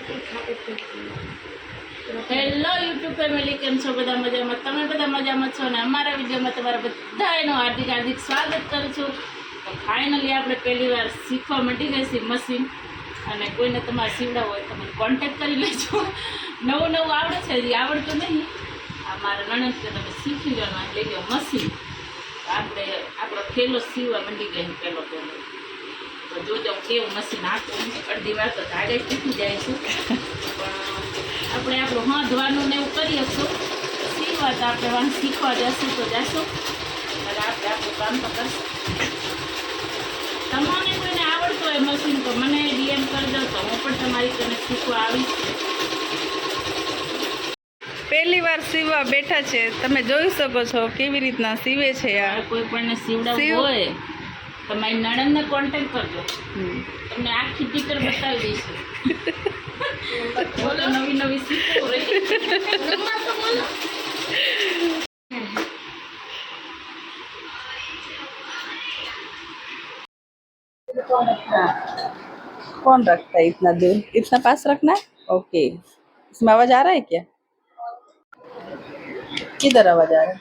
Hello YouTube family, કેમ છો? બધા મજામાં? તમે બધા મજામાં છો ને અમારા વિડીયોમાં તમારા બધાનું હાર્દિક હાર્દિક સ્વાગત કરું છું. તો ફાઇનલી આપણે પહેલી વાર શીખવા માંડી ગઈ છે મશીન, અને કોઈને તમારે સીવડાવવું હોય તમે કોન્ટેક્ટ કરી લેજો. નવું નવું આવડે છે, હજી આવડતું નહીં. આ મારા નણંદ કે તમે શીખી લો ને લઈ લો મશીન. આપણે આપણો થેલો સીવવા માંડી ગઈ પહેલો પહેલો. તો જોજો કેવું મશીન આખું અડધી વાર તો ધાગે શીખી જાય છે, પણ આપણે આપણું હાંધવાનું ને એવું કરી શકશું. સીવવા તો આપણે વાંધ શીખવા જશું તો જશું, અને આપણે આપણું કામ તો કરશું. તમને કોઈને આવડતું હોય મશીન તો મને ડીએમ કરજો, તો હું પણ તમારી કને શીખવા આવીશ. પહેલી વાર સીવવા બેઠા છે, તમે જોઈ શકો છો કેવી રીતના સીવે છે. આ કોઈ પણને સીવડાવવું હોય તો મારી નણંદને કોન્ટેક્ટ કરજો, તમને આખી ટીચર બતાવી દઈશું. બોલો, નવી નવી શીખવું રહી. कौन रखता है इतना दूर? इतना पास रखना है? ओके. इसमें आवाज आ रहा है क्या? किधर आवाज आ रहा है?